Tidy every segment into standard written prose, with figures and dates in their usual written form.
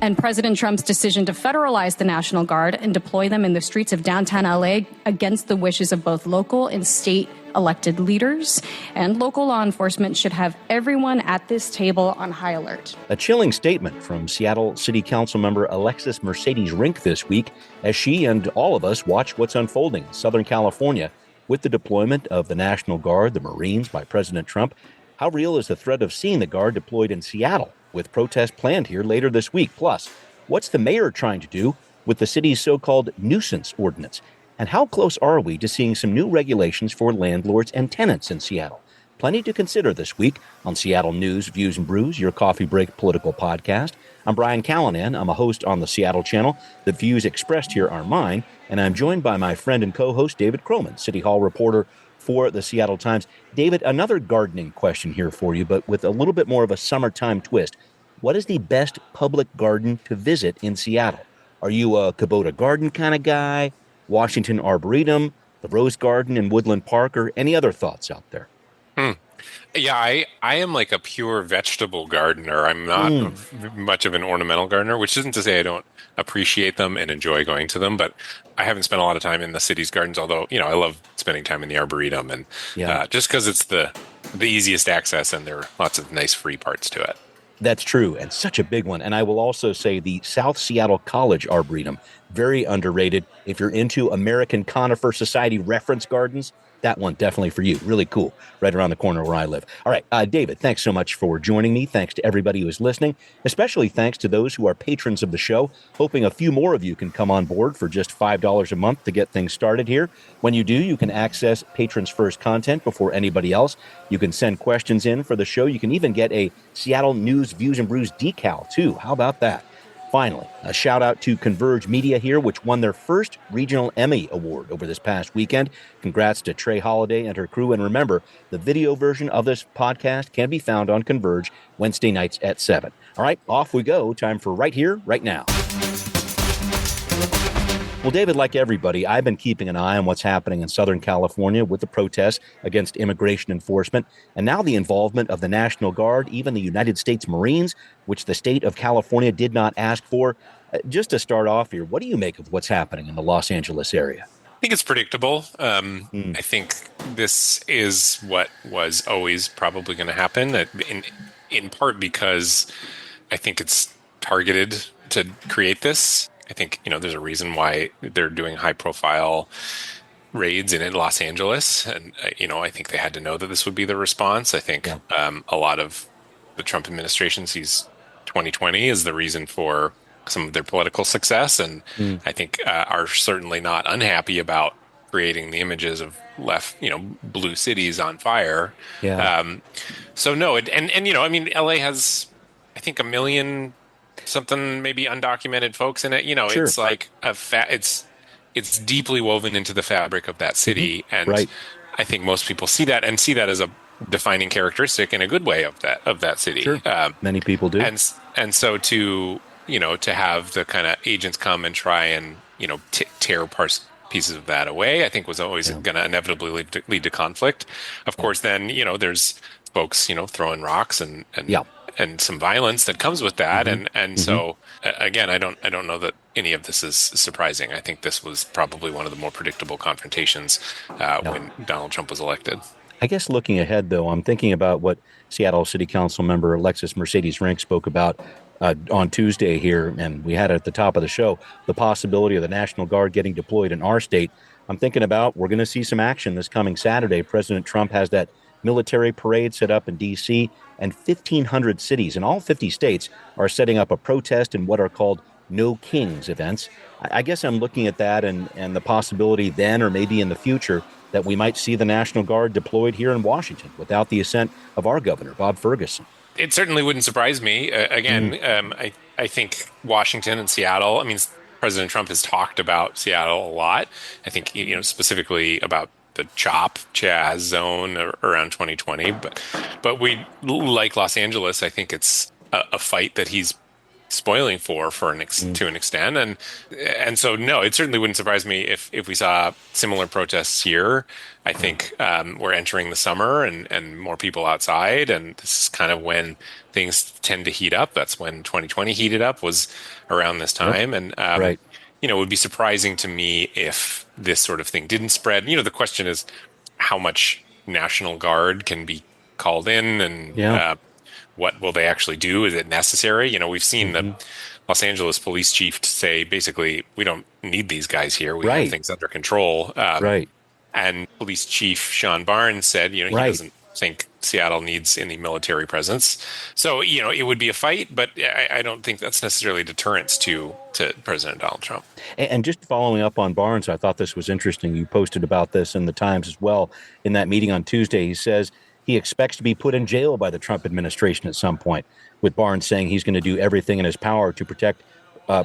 And President Trump's decision to federalize the National Guard and deploy them in the streets of downtown LA against the wishes of both local and state elected leaders. And local law enforcement should have everyone at this table on high alert. A chilling statement from Seattle City Council member Alexis Mercedes Rink this week as she and all of us watch what's unfolding in Southern California with the deployment of the National Guard, the Marines, by President Trump. How real is the threat of seeing the Guard deployed in Seattle with protests planned here later this week? Plus, what's the mayor trying to do with the city's so-called nuisance ordinance? And how close are we to seeing some new regulations for landlords and tenants in Seattle? Plenty to consider this week on Seattle News, Views and Brews, your coffee break political podcast. I'm Brian Callanan. I'm a host on the Seattle channel. The views expressed here are mine, and I'm joined by my friend and co-host David Croman, City Hall reporter for the Seattle Times. David, another gardening question here for you, but with a little bit more of a summertime twist. What is the best public garden to visit in Seattle? Are you a Kubota Garden kind of guy, Washington Arboretum, the Rose Garden in Woodland Park, or any other thoughts out there? Yeah, I am like a pure vegetable gardener. I'm not much of an ornamental gardener, which isn't to say I don't appreciate them and enjoy going to them, but I haven't spent a lot of time in the city's gardens, although, I love spending time in the Arboretum, and just because it's the easiest access and there are lots of nice free parts to it. That's true, and such a big one. And I will also say the South Seattle College Arboretum, very underrated. If you're into American Conifer Society reference gardens, that one definitely for you. Really cool. Right around the corner where I live. All right, David, thanks so much for joining me. Thanks to everybody who is listening, especially thanks to those who are patrons of the show. Hoping a few more of you can come on board for just $5 a month to get things started here. When you do, you can access Patrons First content before anybody else. You can send questions in for the show. You can even get a Seattle News, Views and Brews decal, too. How about that? Finally, a shout out to Converge Media here, which won their first Regional Emmy Award over this past weekend. Congrats to Trey Holiday and her crew. And remember, the video version of this podcast can be found on Converge Wednesday nights at 7. All right, off we go. Time for Right Here, Right Now. Well, David, like everybody, I've been keeping an eye on what's happening in Southern California with the protests against immigration enforcement, and now the involvement of the National Guard, even the United States Marines, which the state of California did not ask for. Just to start off here, what do you make of what's happening in the Los Angeles area? I think it's predictable. I think this is what was always probably going to happen, in part because I think it's targeted to create this. I think, there's a reason why they're doing high-profile raids in Los Angeles. And, I think they had to know that this would be the response. I think a lot of the Trump administration sees 2020 as the reason for some of their political success. And I think are certainly not unhappy about creating the images of blue cities on fire. Yeah. So, no, LA has, I think, 1 million something maybe undocumented folks in it. Sure. It's like it's deeply woven into the fabric of that city. And right. I think most people see that as a defining characteristic in a good way of that city. Sure. Many people do. And so to have the kind of agents come and try and, tear pieces of that away, I think was always going to inevitably lead to conflict. Of course, then, there's folks, throwing rocks and some violence that comes with that. So again, I don't know that any of this is surprising. I think this was probably one of the more predictable confrontations when Donald Trump was elected. I guess looking ahead, though, I'm thinking about what Seattle City Council member Alexis Mercedes Rink spoke about on Tuesday here, and we had at the top of the show, the possibility of the National Guard getting deployed in our state. I'm thinking about we're going to see some action this coming Saturday. President Trump has that military parade set up in D.C., and 1,500 cities in all 50 states are setting up a protest in what are called No Kings events. I guess I'm looking at that and the possibility then or maybe in the future that we might see the National Guard deployed here in Washington without the assent of our governor, Bob Ferguson. It certainly wouldn't surprise me. I think Washington and Seattle, President Trump has talked about Seattle a lot. I think, specifically about the CHOP Chaz zone around 2020, but we, like Los Angeles, I think it's a fight that he's spoiling for to an extent, and so no, it certainly wouldn't surprise me if we saw similar protests here. I think we're entering the summer and more people outside, and this is kind of when things tend to heat up. That's when 2020 heated up, was around this time, and Right. it would be surprising to me if this sort of thing didn't spread. The question is how much National Guard can be called in, and Yeah. what will they actually do? Is it necessary? We've seen the Los Angeles police chief say basically, we don't need these guys here. We have Right. things under control. Right. And police chief Sean Barnes said, he Right. doesn't think Seattle needs any military presence. So, it would be a fight, but I don't think that's necessarily deterrence to President Donald Trump. And just following up on Barnes, I thought this was interesting. You posted about this in the Times as well. In that meeting on Tuesday, he says he expects to be put in jail by the Trump administration at some point, with Barnes saying he's going to do everything in his power to protect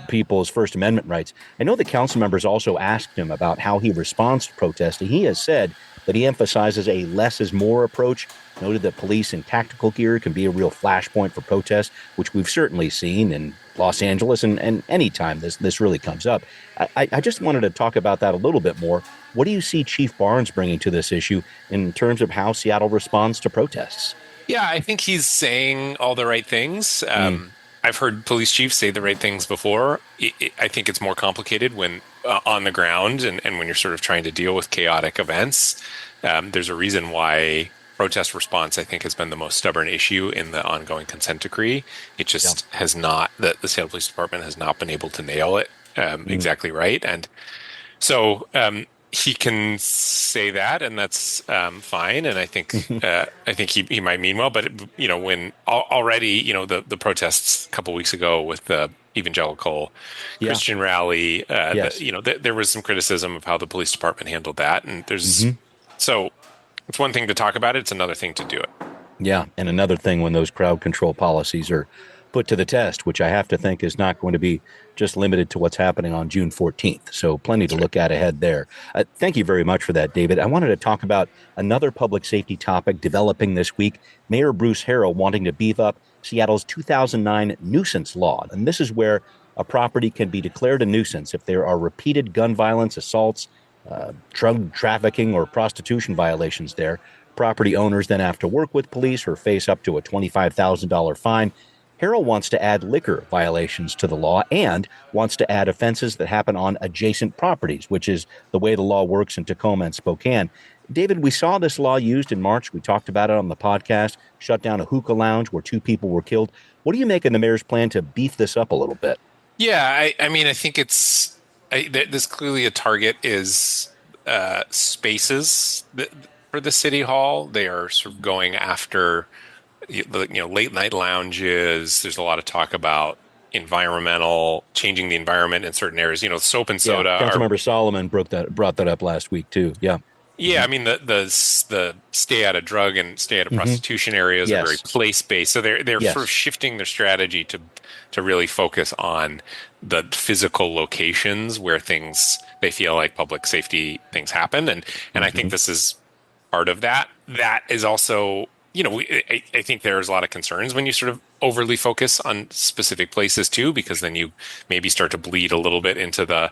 people's First Amendment rights. I know the council members also asked him about how he responds to protests, and he has said that he emphasizes a less is more approach, noted that police in tactical gear can be a real flashpoint for protests, which we've certainly seen in Los Angeles and any time this really comes up. I just wanted to talk about that a little bit more. What do you see Chief Barnes bringing to this issue in terms of how Seattle responds to protests? Yeah, I think he's saying all the right things. I've heard police chiefs say the right things before. I think it's more complicated when on the ground and when you're sort of trying to deal with chaotic events. There's a reason why protest response, I think, has been the most stubborn issue in the ongoing consent decree. It just has not, the Seattle Police Department has not been able to nail it exactly right. And so he can say that, and that's fine. And I think he might mean well. But when already the protests a couple weeks ago with the evangelical Christian rally, there was some criticism of how the police department handled that. And there's so it's one thing to talk about it; it's another thing to do it. Yeah, and another thing when those crowd control policies are put to the test, which I have to think is not going to be just limited to what's happening on June 14th. So plenty to look at ahead there. Thank you very much for that, David. I wanted to talk about another public safety topic developing this week. Mayor Bruce Harrell wanting to beef up Seattle's 2009 nuisance law. And this is where a property can be declared a nuisance if there are repeated gun violence, assaults, drug trafficking, or prostitution violations there. Property owners then have to work with police or face up to a $25,000 fine. Harrell wants to add liquor violations to the law and wants to add offenses that happen on adjacent properties, which is the way the law works in Tacoma and Spokane. David, we saw this law used in March. We talked about it on the podcast, shut down a hookah lounge where 2 people were killed. What do you make of the mayor's plan to beef this up a little bit? Yeah, I mean, I think there's clearly a target is spaces for the city hall. They are sort of going after late night lounges. There's a lot of talk about changing the environment in certain areas. Soap and soda. Councilmember Solomon brought that up last week too. Yeah. Yeah, I mean the stay out of drug and stay out of prostitution areas are very place based. So they're sort of shifting their strategy to really focus on the physical locations where they feel like public safety things happen, and I think this is part of that. That is also, I think there's a lot of concerns when you sort of overly focus on specific places too, because then you maybe start to bleed a little bit into the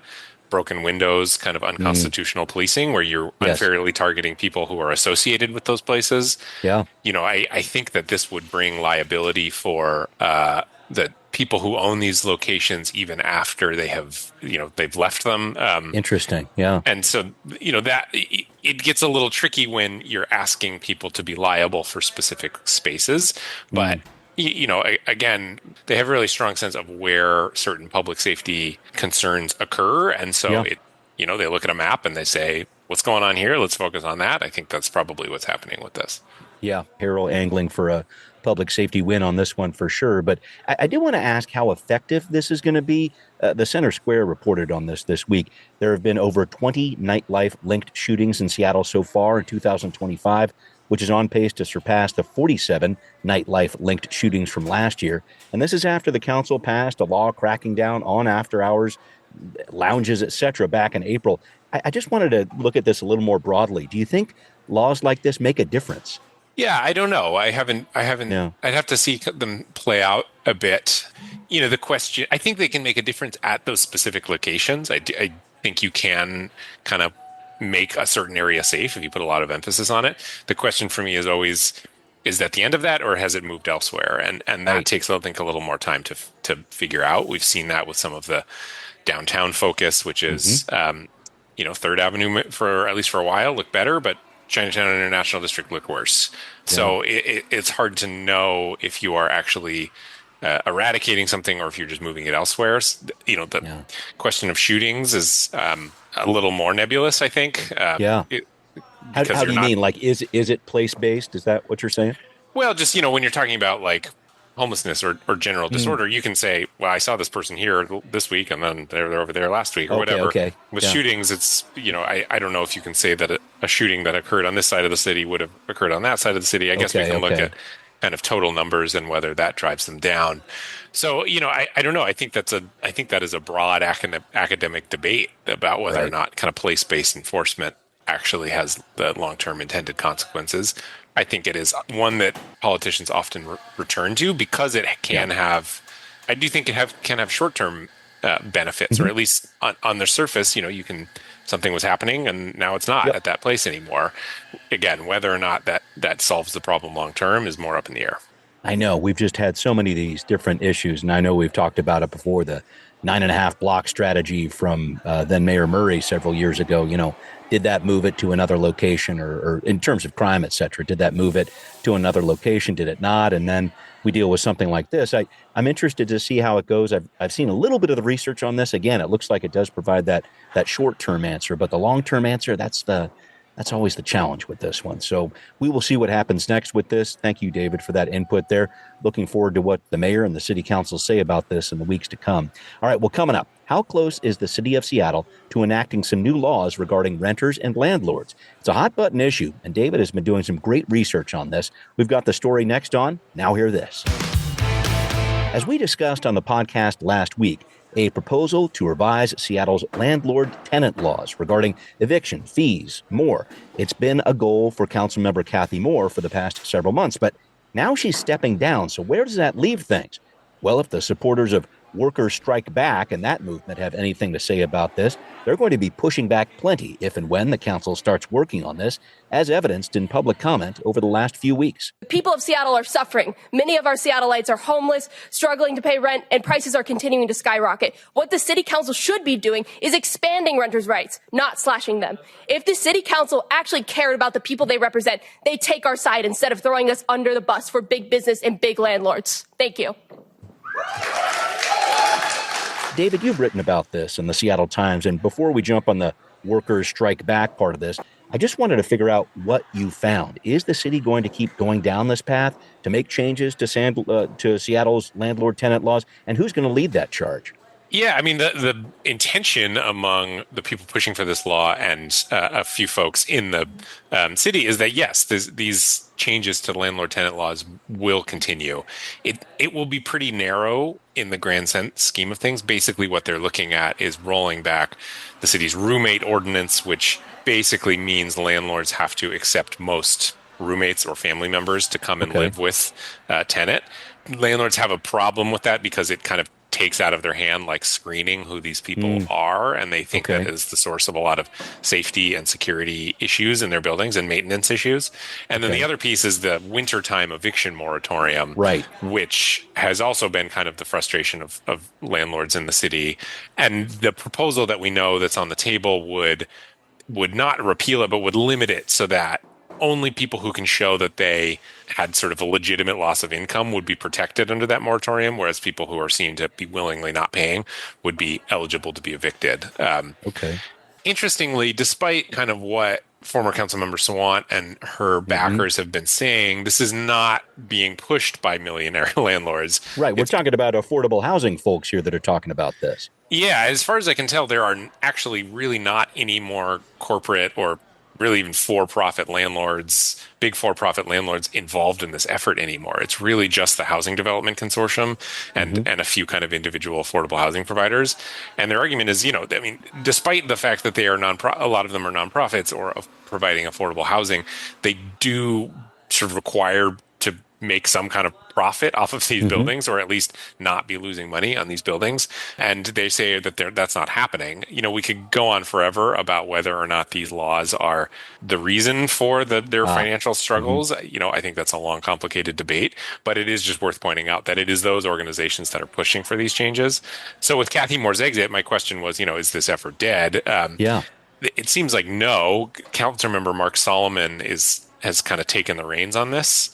broken windows kind of unconstitutional policing, where you're unfairly targeting people who are associated with those places. Yeah. I think that this would bring liability for the people who own these locations even after they've left them. Interesting. Yeah. And so, that it gets a little tricky when you're asking people to be liable for specific spaces, but again, they have a really strong sense of where certain public safety concerns occur. And so they look at a map and they say, what's going on here? Let's focus on that. I think that's probably what's happening with this. Yeah. Harrell angling for a public safety win on this one for sure. But I do want to ask how effective this is going to be. The Center Square reported on this week. There have been over 20 nightlife linked shootings in Seattle so far in 2025. Which is on pace to surpass the 47 nightlife-linked shootings from last year. And this is after the council passed a law cracking down on after-hours, lounges, etc. back in April. I just wanted to look at this a little more broadly. Do you think laws like this make a difference? Yeah, I don't know. I haven't. Yeah. I'd have to see them play out a bit. The question, I think they can make a difference at those specific locations. I think you can kind of make a certain area safe if you put a lot of emphasis on it. The question for me is always, is that the end of that, or has it moved elsewhere? And that Right. takes, I think, a little more time to figure out. We've seen that with some of the downtown focus, which Hmm. is Third Avenue for at least for a while looked better, but Chinatown International District looked worse. Yeah. So it's hard to know if you are actually eradicating something or if you're just moving it elsewhere. The Yeah. question of shootings is a little more nebulous, I think, Yeah. How because do they're you not. mean? Like, is it place based? Is that what you're saying? Well, just when you're talking about like homelessness or general Mm. disorder, you can say, "Well, I saw this person here this week, and then they're over there last week, or Okay. whatever." Okay. With Yeah. shootings, it's I don't know if you can say that a shooting that occurred on this side of the city would have occurred on that side of the city. I guess we Okay. can look Okay. at kind of total numbers and whether that drives them down. So I don't know. I think that is a broad academic debate about whether or Right. not kind of place based enforcement actually has the long term intended consequences. I think it is one that politicians often return to because it Yeah. can have. I do think can have short term benefits, or Hmm. at least on the surface. You can something was happening and now it's not Yep. at that place anymore. Again, whether or not that solves the problem long term is more up in the air. I know we've just had so many of these different issues, and I know we've talked about it before. The 9.5 block strategy from then Mayor Murray several years ago. Did that move it to another location, or in terms of crime, et cetera? Did that move it to another location? Did it not? And then we deal with something like this. I'm interested to see how it goes. I've seen a little bit of the research on this. Again, it looks like it does provide that short term answer, but the long term answer, that's always the challenge with this one. So we will see what happens next with this. Thank you, David, for that input there. Looking forward to what the mayor and the city council say about this in the weeks to come. All right, well, coming up, how close is the city of Seattle to enacting some new laws regarding renters and landlords? It's a hot button issue, and David has been doing some great research on this. We've got the story next on. Now hear this. As we discussed on the podcast last week, a proposal to revise Seattle's landlord-tenant laws regarding eviction, fees, more. It's been a goal for Councilmember Kathy Moore for the past several months, but now she's stepping down. So where does that leave things? Well, if the supporters of Workers Strike Back and that movement have anything to say about this, they're going to be pushing back plenty if and when the council starts working on this, as evidenced in public comment over the last few weeks. The people of Seattle are suffering. Many of our Seattleites are homeless, struggling to pay rent, and prices are continuing to skyrocket. What the city council should be doing is expanding renters' rights, not slashing them. If the city council actually cared about the people they represent, they take our side instead of throwing us under the bus for big business and big landlords. Thank you. David, you've written about this in the Seattle Times, and before we jump on the Workers Strike Back part of this, I just wanted to figure out what you found. Is the city going to keep going down this path to make changes to Seattle's landlord-tenant laws, and who's going to lead that charge? Yeah, I mean the intention among the people pushing for this law and a few folks in the city is that yes, these changes to landlord-tenant laws will continue. It will be pretty narrow in the grand scheme of things. Basically, what they're looking at is rolling back the city's roommate ordinance, which basically means landlords have to accept most roommates or family members to come and live with a tenant. Landlords have a problem with that because it kind of takes out of their hand like screening who these people are, and they think that is the source of a lot of safety and security issues in their buildings and maintenance issues. And then the other piece is the wintertime eviction moratorium, Right, which has also been kind of the frustration of landlords in the city. And the proposal that we know that's on the table would not repeal it, but would limit it so that only people who can show that they had sort of a legitimate loss of income would be protected under that moratorium, whereas people who are seen to be willingly not paying would be eligible to be evicted. Interestingly, despite kind of what former Councilmember Sawant and her backers have been saying, this is not being pushed by millionaire landlords. Right. We're talking about affordable housing folks here that are talking about this. Yeah, as far as I can tell, there are actually really not any more corporate or really even for-profit landlords, big for-profit landlords involved in this effort anymore. It's really just the Housing Development Consortium and a few kind of individual affordable housing providers. And their argument is, I mean, despite the fact that they are a lot of them are nonprofits or providing affordable housing, they do sort of required to make some kind of profit off of these buildings, or at least not be losing money on these buildings. And they say that that's not happening. We could go on forever about whether or not these laws are the reason for their financial struggles. I think that's a long, complicated debate, but it is just worth pointing out that it is those organizations that are pushing for these changes. So with Kathy Moore's exit, my question was, is this effort dead? It seems like no. Councilmember Mark Solomon has kind of taken the reins on this,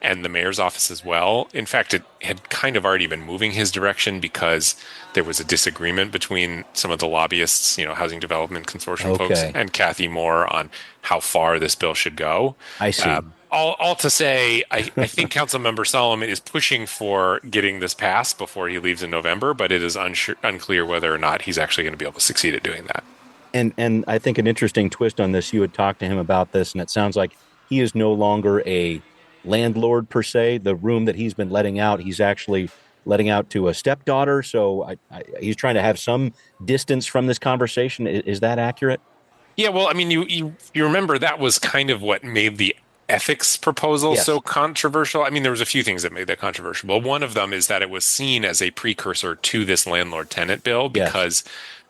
and the mayor's office as well. In fact, it had kind of already been moving his direction because there was a disagreement between some of the lobbyists, Housing Development Consortium folks, and Kathy Moore on how far this bill should go. I see. All to say, I think Councilmember Solomon is pushing for getting this passed before he leaves in November, but it is unclear whether or not he's actually going to be able to succeed at doing that. And I think an interesting twist on this, you had talked to him about this, and it sounds like he is no longer a landlord per se. The room that he's been letting out, he's actually letting out to a stepdaughter. So he's trying to have some distance from this conversation. Is that accurate? Yeah, well, I mean, you remember that was kind of what made the ethics proposal so controversial. I mean, there was a few things that made that controversial. But one of them is that it was seen as a precursor to this landlord-tenant bill because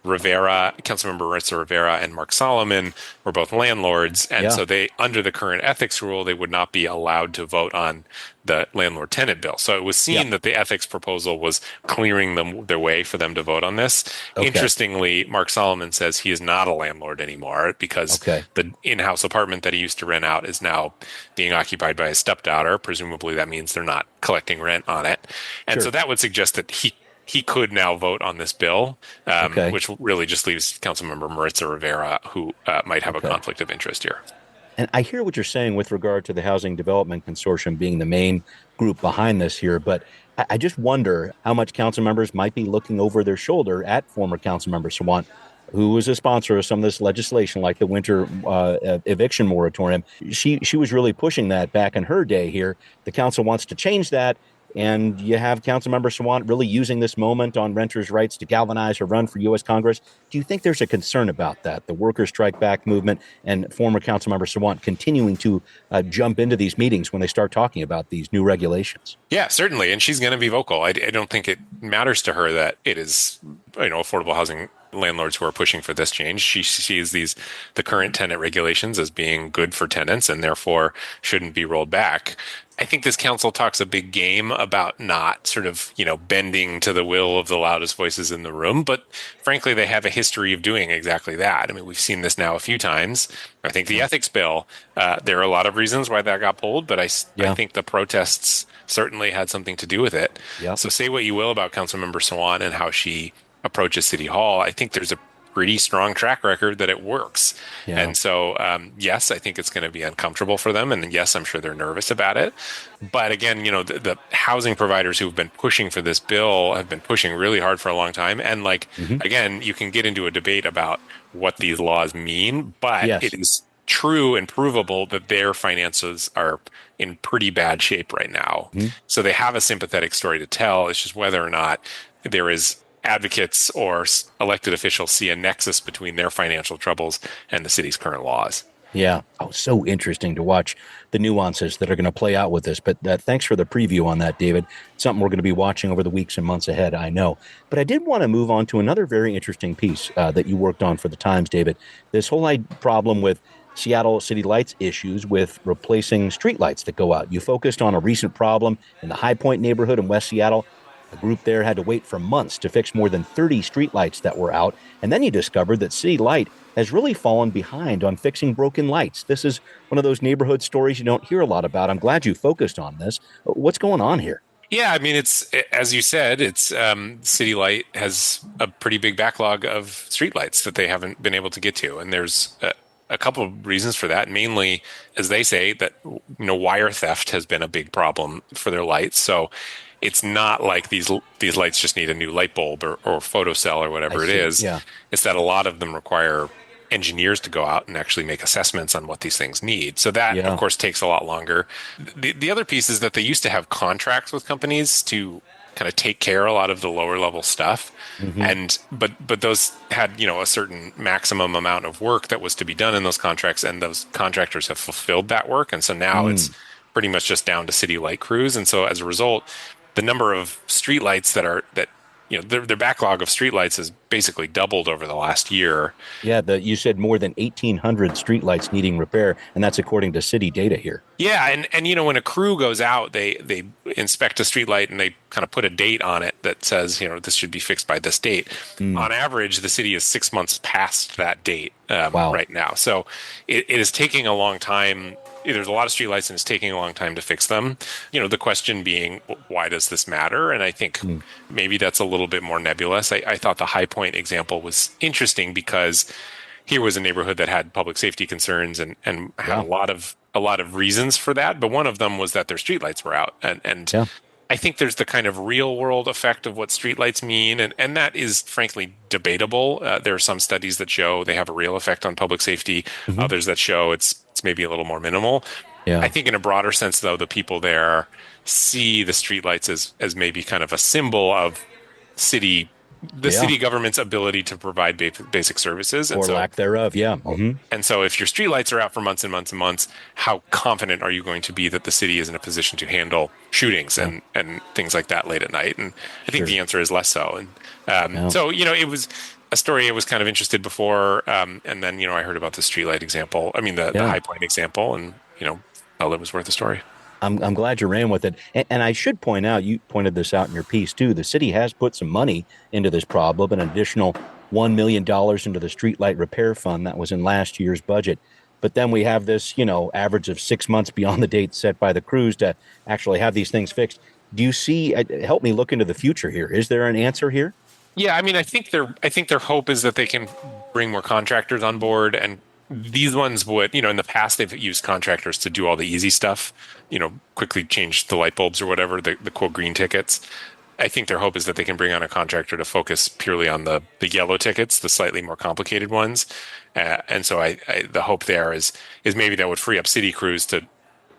Councilmember Maritza Rivera and Mark Solomon were both landlords. And so they, under the current ethics rule, they would not be allowed to vote on the landlord-tenant bill. So it was seen that the ethics proposal was clearing their way for them to vote on this. Interestingly, Mark Solomon says he is not a landlord anymore because the in-house apartment that he used to rent out is now being occupied by his stepdaughter. Presumably that means they're not collecting rent on it. And so that would suggest that he could now vote on this bill, which really just leaves Councilmember Maritza Rivera, who might have a conflict of interest here. And I hear what you're saying with regard to the Housing Development Consortium being the main group behind this here, but I just wonder how much council members might be looking over their shoulder at former Councilmember Sawant, who was a sponsor of some of this legislation, like the winter eviction moratorium. She was really pushing that back in her day here. The council wants to change that. And you have Councilmember Sawant really using this moment on renters' rights to galvanize her run for U.S. Congress. Do you think there's a concern about that, the Workers' Strike Back movement and former Councilmember Sawant continuing to jump into these meetings when they start talking about these new regulations? Yeah, certainly. And she's going to be vocal. I don't think it matters to her that it is, affordable housing landlords who are pushing for this change. She sees the current tenant regulations as being good for tenants and therefore shouldn't be rolled back. I think this council talks a big game about not sort of, bending to the will of the loudest voices in the room. But frankly, they have a history of doing exactly that. I mean, we've seen this now a few times. I think the ethics bill, there are a lot of reasons why that got pulled, but I think the protests certainly had something to do with it. So say what you will about Councilmember Sawant and how she approaches City Hall. I think there's a pretty strong track record that it works. And so, yes, I think it's going to be uncomfortable for them. And yes, I'm sure they're nervous about it. But again, the housing providers who've been pushing for this bill have been pushing really hard for a long time. And again, you can get into a debate about what these laws mean, but it is true and provable that their finances are in pretty bad shape right now. So they have a sympathetic story to tell. It's just whether or not there is advocates or elected officials see a nexus between their financial troubles and the city's current laws. Yeah. Oh, so interesting to watch the nuances that are going to play out with this. But thanks for the preview on that, David. Something we're going to be watching over the weeks and months ahead, I know. But I did want to move on to another very interesting piece that you worked on for the Times, David. This whole problem with Seattle City Lights issues with replacing streetlights that go out. You focused on a recent problem in the High Point neighborhood in West Seattle. A group there had to wait for months to fix more than 30 streetlights that were out. And then you discovered that City Light has really fallen behind on fixing broken lights. This is one of those neighborhood stories you don't hear a lot about. I'm glad you focused on this. What's going on here? Yeah, I mean, it's, as you said, it's City Light has a pretty big backlog of streetlights that they haven't been able to get to. And there's a couple of reasons for that. Mainly, as they say, that wire theft has been a big problem for their lights. So it's not like these lights just need a new light bulb or photocell or whatever it is. Yeah. It's that a lot of them require engineers to go out and actually make assessments on what these things need. So that, of course, takes a lot longer. The other piece is that they used to have contracts with companies to kind of take care of a lot of the lower level stuff. And but those had a certain maximum amount of work that was to be done in those contracts, and those contractors have fulfilled that work. And so now it's pretty much just down to city light crews. And so as a result, the number of streetlights that their backlog of streetlights has basically doubled over the last year. Yeah, you said more than 1,800 streetlights needing repair, and that's according to city data here. Yeah, and when a crew goes out, they inspect a streetlight and they kind of put a date on it that says, this should be fixed by this date. On average, the city is 6 months past that date right now. So it is taking a long time. There's a lot of streetlights and it's taking a long time to fix them. The question being, why does this matter? And I think maybe that's a little bit more nebulous. I thought the High Point example was interesting because here was a neighborhood that had public safety concerns and had a lot of reasons for that. But one of them was that their streetlights were out. And I think there's the kind of real world effect of what streetlights mean. And that is frankly debatable. There are some studies that show they have a real effect on public safety. Others that show it's maybe a little more minimal. Yeah. I think in a broader sense, though, the people there see the streetlights as maybe kind of a symbol of city government's ability to provide basic services. Or lack thereof, yeah. And so if your streetlights are out for months and months and months, how confident are you going to be that the city is in a position to handle shootings and things like that late at night? And I think the answer is less so. And so, it was a story I was kind of interested before. And then, I heard about the streetlight example. I mean, the High Point example, and, felt it was worth the story. I'm glad you ran with it. And I should point out, you pointed this out in your piece too, the city has put some money into this problem, an additional $1 million into the streetlight repair fund that was in last year's budget. But then we have this, average of 6 months beyond the date set by the crews to actually have these things fixed. Do you see, help me look into the future here. Is there an answer here? Yeah, I mean, I think their hope is that they can bring more contractors on board, and these ones would, in the past they've used contractors to do all the easy stuff, quickly change the light bulbs or whatever, the quote green tickets. I think their hope is that they can bring on a contractor to focus purely on the yellow tickets, the slightly more complicated ones. And so the hope there is maybe that would free up city crews to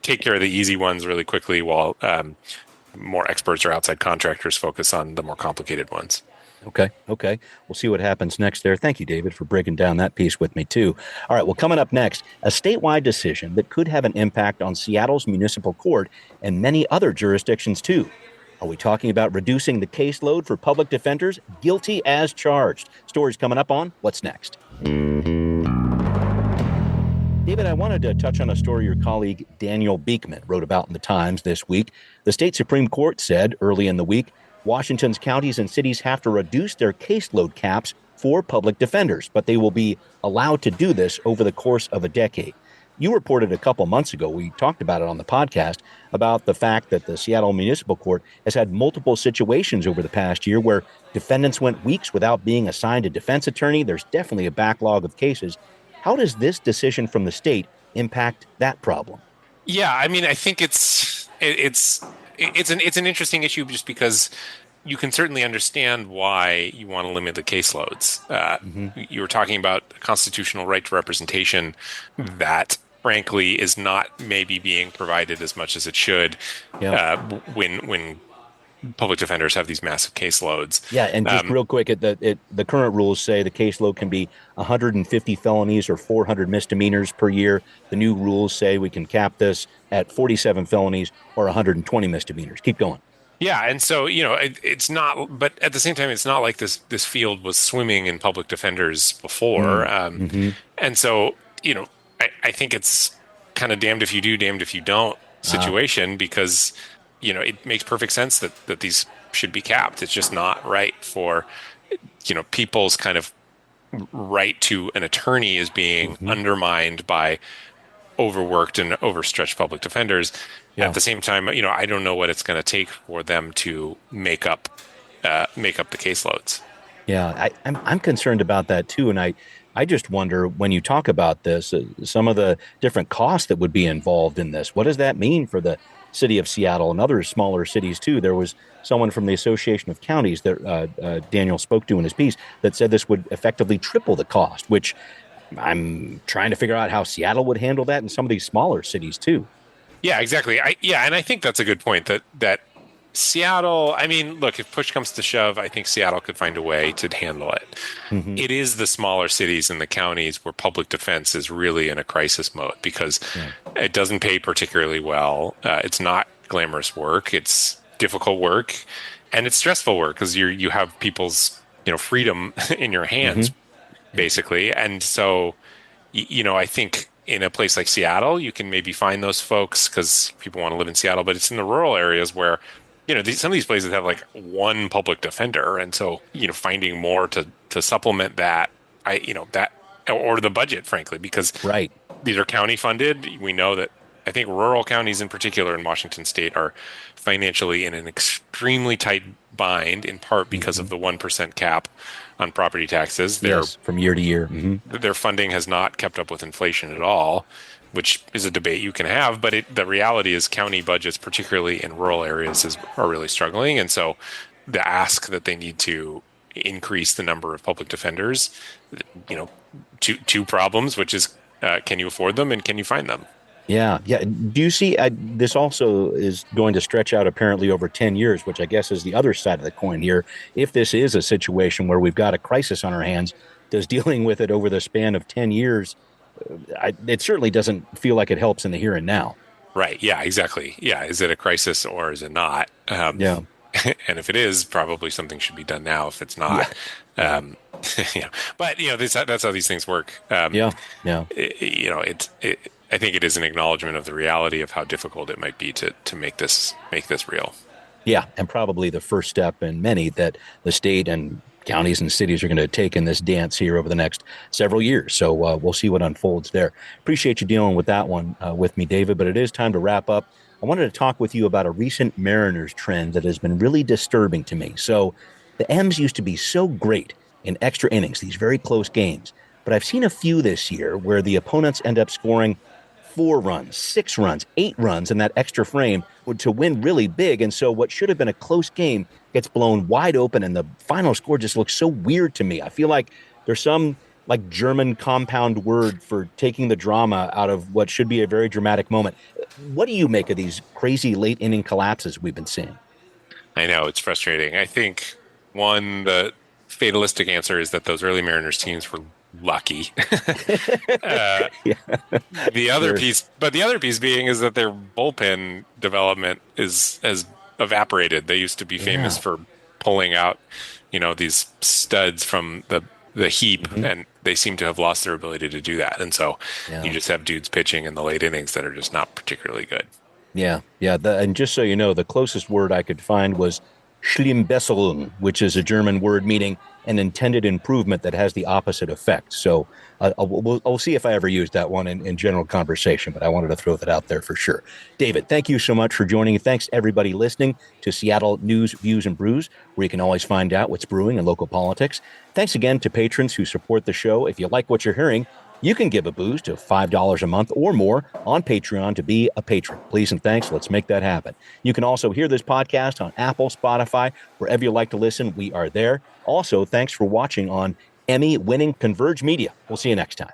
take care of the easy ones really quickly while more experts or outside contractors focus on the more complicated ones. Okay. We'll see what happens next there. Thank you, David, for breaking down that piece with me, too. All right, well, coming up next, a statewide decision that could have an impact on Seattle's municipal court and many other jurisdictions, too. Are we talking about reducing the caseload for public defenders guilty as charged? Stories coming up on What's Next. David, I wanted to touch on a story your colleague Daniel Beekman wrote about in the Times this week. The state Supreme Court said early in the week, Washington's counties and cities have to reduce their caseload caps for public defenders, but they will be allowed to do this over the course of a decade. You reported a couple months ago, we talked about it on the podcast, about the fact that the Seattle Municipal Court has had multiple situations over the past year where defendants went weeks without being assigned a defense attorney. There's definitely a backlog of cases. How does this decision from the state impact that problem? Yeah, I mean, I think it's an interesting issue just because you can certainly understand why you want to limit the caseloads. You were talking about a constitutional right to representation that, frankly, is not maybe being provided as much as it should when public defenders have these massive caseloads. Yeah, and just real quick, the current rules say the caseload can be 150 felonies or 400 misdemeanors per year. The new rules say we can cap this at 47 felonies or 120 misdemeanors. Keep going. Yeah, and so, it's not, but at the same time, it's not like this field was swimming in public defenders before. And so, I think it's kind of damned if you do, damned if you don't situation because it makes perfect sense that these should be capped. It's just not right for, people's kind of right to an attorney is being undermined by overworked and overstretched public defenders. Yeah. At the same time, I don't know what it's going to take for them to make up the caseloads. Yeah, I'm concerned about that too, and I just wonder when you talk about this, some of the different costs that would be involved in this. What does that mean for the city of Seattle and other smaller cities too? There was someone from the Association of Counties that Daniel spoke to in his piece that said this would effectively triple the cost, which I'm trying to figure out how Seattle would handle that in some of these smaller cities too. Yeah, exactly. And I think that's a good point that Seattle, I mean, look, if push comes to shove, I think Seattle could find a way to handle it. Mm-hmm. It is the smaller cities and the counties where public defense is really in a crisis mode because it doesn't pay particularly well. It's not glamorous work. It's difficult work, and it's stressful work because you have people's freedom in your hands, basically. And so, I think in a place like Seattle, you can maybe find those folks because people want to live in Seattle, but it's in the rural areas where some of these places have like one public defender, and so finding more to supplement that, or the budget, frankly, because these are county funded. We know that I think rural counties in particular in Washington State are financially in an extremely tight bind, in part because of the 1% cap on property taxes. From year to year. Their funding has not kept up with inflation at all, which is a debate you can have. But the reality is county budgets, particularly in rural areas, are really struggling. And so the ask that they need to increase the number of public defenders, two problems, which is can you afford them and can you find them? Yeah. Do you see this also is going to stretch out apparently over 10 years, which I guess is the other side of the coin here. If this is a situation where we've got a crisis on our hands, does dealing with it over the span of 10 years, it certainly doesn't feel like it helps in the here and now. Right. Yeah, exactly. Yeah. Is it a crisis or is it not? And if it is, probably something should be done now. If it's not, but that's how these things work. I think it is an acknowledgement of the reality of how difficult it might be to make this real. Yeah, and probably the first step in many that the state and counties and cities are going to take in this dance here over the next several years. So we'll see what unfolds there. Appreciate you dealing with that one with me, David, but it is time to wrap up. I wanted to talk with you about a recent Mariners trend that has been really disturbing to me. So the M's used to be so great in extra innings, these very close games, but I've seen a few this year where the opponents end up scoring 4 runs, 6 runs, 8 runs in that extra frame to win really big. And so what should have been a close game gets blown wide open, and the final score just looks so weird to me. I feel like there's some like German compound word for taking the drama out of what should be a very dramatic moment. What do you make of these crazy late inning collapses we've been seeing? I know, it's frustrating. I think the fatalistic answer is that those early Mariners teams were lucky. The other piece being is that their bullpen development has evaporated. They used to be famous for pulling out, these studs from the heap, and they seem to have lost their ability to do that. And so you just have dudes pitching in the late innings that are just not particularly good. And just so you know, the closest word I could find was Schlimmbesserung, which is a German word meaning an intended improvement that has the opposite effect. So I'll see if I ever use that one in general conversation, but I wanted to throw that out there for sure. David, thank you so much for joining. Thanks everybody listening to Seattle News, Views, and Brews, where you can always find out what's brewing in local politics. Thanks again to patrons who support the show. If you like what you're hearing, you can give a boost of $5 a month or more on Patreon to be a patron. Please and thanks. Let's make that happen. You can also hear this podcast on Apple, Spotify, wherever you like to listen. We are there. Also, thanks for watching on Emmy-winning Converge Media. We'll see you next time.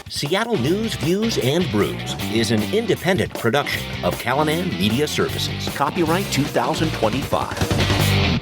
Seattle News, Views, and Brews is an independent production of Callanan Media Services. Copyright 2025.